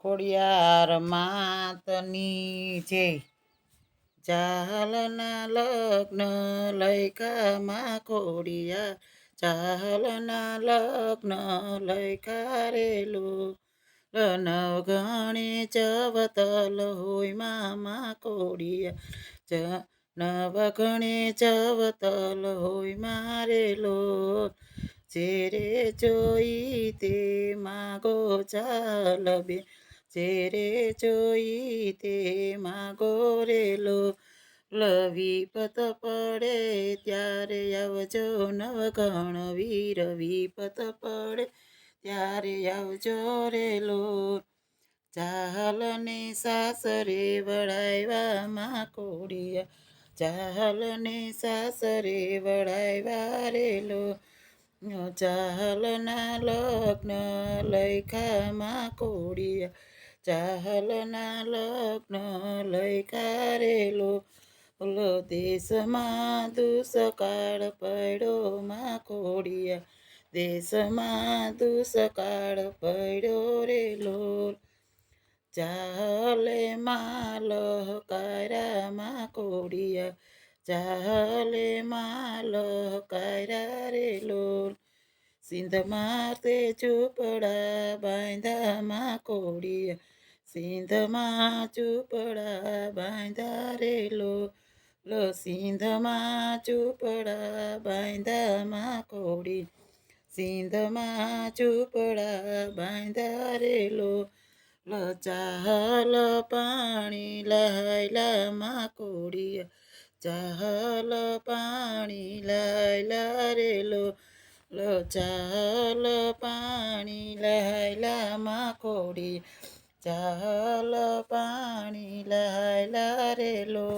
ખોડિયાર માતની જય. ચાલના લગ્ન લૈકામાં ખોડિયાર, ચાલના લગ્ન લૈકા રેલું. નવગણે ચવતલ હોય મામા ખોડિયાર, નવગણે ચવતલ હોય મારેલો. જેરે જોઈ તે માગો ચાલ બે, જેરે જોઈ તે માગો રેલો. વિપત પડે ત્યારે આવજો નવગણ વીર, વિપત પડે ત્યારે આવજો રેલો. ચાલને સાસરે વળાવ્યા માં ખોડિયાર, ચાલને સાસરે વળાવ્યા રેલો. ચાલના લગ્ન લૈખામાં ખોડિયાર, ચાલના લગ્ન લૈકા રેલો. દેશમાં દુષ્કાળ પડ્યો માં ખોડિયાર, દેશમાં દુષ્કાળ પડ્યો રેલો. ચાલે માલ કારા માં ખોડિયાર, ચાલે માલ કારા રેલો. સિંધમાં તે ઝૂંપડા બાંધા માં ખોડિયાર, સિંધમાં ઝૂંપડા બાંધા રેલો. સિંધમાં ઝૂંપડા બાંધા માં ખોડિયાર, સિંધમાં ઝૂંપડા બાંધા રેલો. ચાલ પાણી લાયલા માં ખોડિયાર, ચાલ પાણી લાયલા રેલો. ચાલ પાણી લાયલા માં ખોડિયાર, ચાલ પાણી લાયલા રેલો.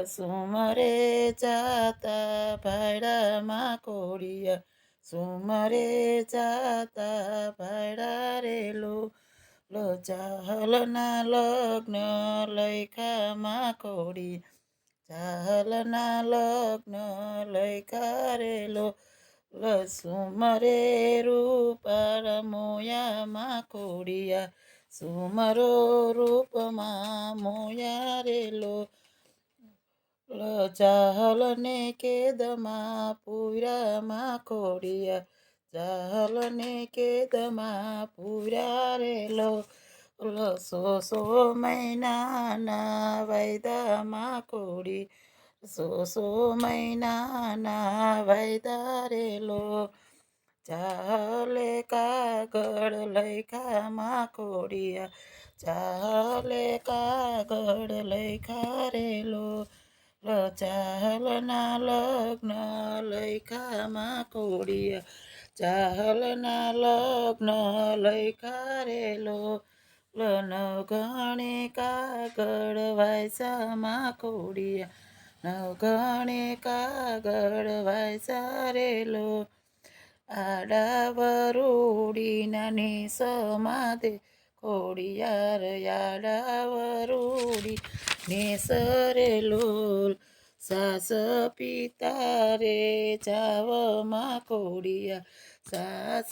સુમરે જાતા ભાડા માં ખોડિયાર, સુમરે જાતા ભાડા રેલો. ચાલના લગ્ન લૈખા માં ખોડિયાર, ચાલના લગ્ન લૈખા રેલો. સુમરે રૂપાળ મોયા માં ખોડિયાર, સુમરો રૂપમાં મોયા રેલો. ચાલને કેદમાં પૂરા માં ખોડિયાર, ચાલને કેદમાં પૂરા રેલો. સો મહિનાના વાયદા માં ખોડિયાર, સો મહિનાના વાયદા રેલો. ચાલે કાગળ લૈખા માં ખોડિયાર, ચાલે કાગળ લૈખા રેલો. ચાલના લગ્ન લૈખા માં ખોડિયાર, ચાલના લગ્ન લૈખા રેલો. નવગણે કાગળ વાયસા માં ખોડિયાર, નવગણે કાગળ વાયસા રેલો. આડા વરૂડીના નેસમાં દે ખોડિયાર, આડા વરૂડી નેસ રેલો. સાસ પિતા રે જાવ માં ખોડિયાર, સાસ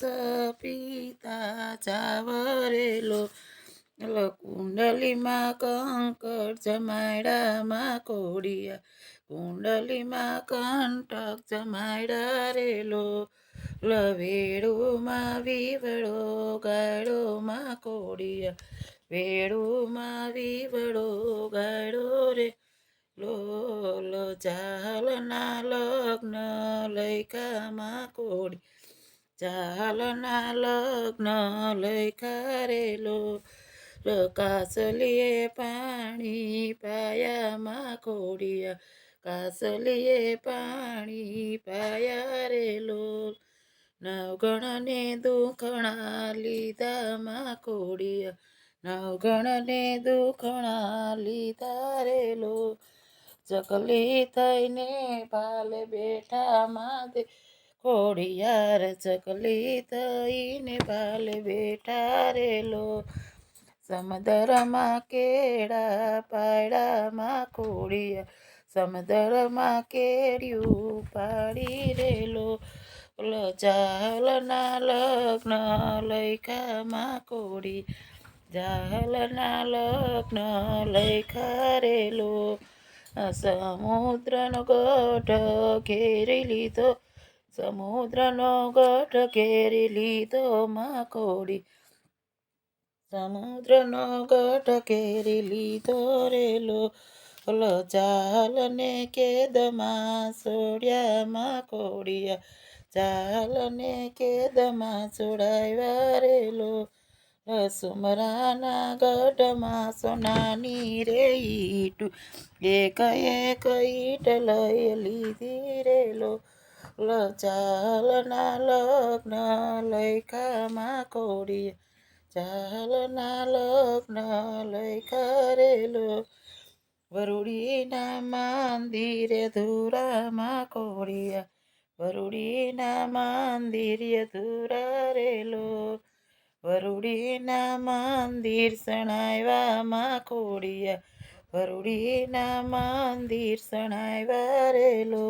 પિતા જાવ રેલો. કુંડલીમાં કંકર જમાડા માં ખોડિયાર, કુંડલીમાં કંટક જમાડા રેલો. વેડુમાં વીવડો ગાડો માં ખોડિયાર, વેડુમાં વીવડો ગાડો રે. ચાલના લગ્ન લૈખા માં ખોડિયાર, ચાલના લગ્ન લૈખા રેલો. કાસલીએ પાણી પાયા માં ખોડિયાર, કાસલીએ પાણી પાયા રેલો. નવગણને દુખણા લીધા માં ખોડિયાર, નવગણને દુખણા લીધા રેલો. ચકલી થઈને પાલે બેઠા માં દે ખોડિયાર, ચકલી થઈને પાલે બેઠા રેલો. સમદરમાં કેળા પાડ્યા માં ખોડિયાર, સમદરમાં કેળિયું પાડી રેલો. ચાલના લગ્ન લૈખા માં ખોડિયાર, જાહલના લગ્ન લખારેલો સમુદ્રનો ગઢ ઘેરી લીધો સમુદ્રનો ગઢ ઘેરી લીધો માકોડી સમુદ્રનો ગઢ ઘેરી લીધો રેલો ઓલો જાલને કેદમાં છોડ્યા માકોડિયા જાલને કેદમાં છોડાવ્યા રેલો સુમરાના ગઢમાં સોનાની રે ઈટું એક એક ઈટ લઈ લીધી રેલો ચાલના લગ્ન લખામાં કોડીએ ચાલના લગ્ન લખા રેલો વરુડીના મંદિરે ધુરામાં કોડિયા વરુડીના મંદિરે ધુરા રેલો વરુડીના મંદિર સણાવ્યા કોડિયા વરુડીના મંદિર સણાવ્યા રેલો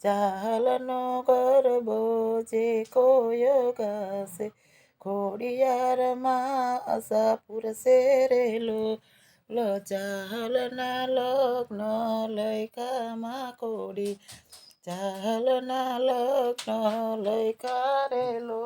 ચાલનો ગરબો જે કોયો ગાશે ખોડિયારમાં આશાપુર રેલો ચાલના લગ્ન લખામાં કોડી ચાલના લગ્ન લખા રેલો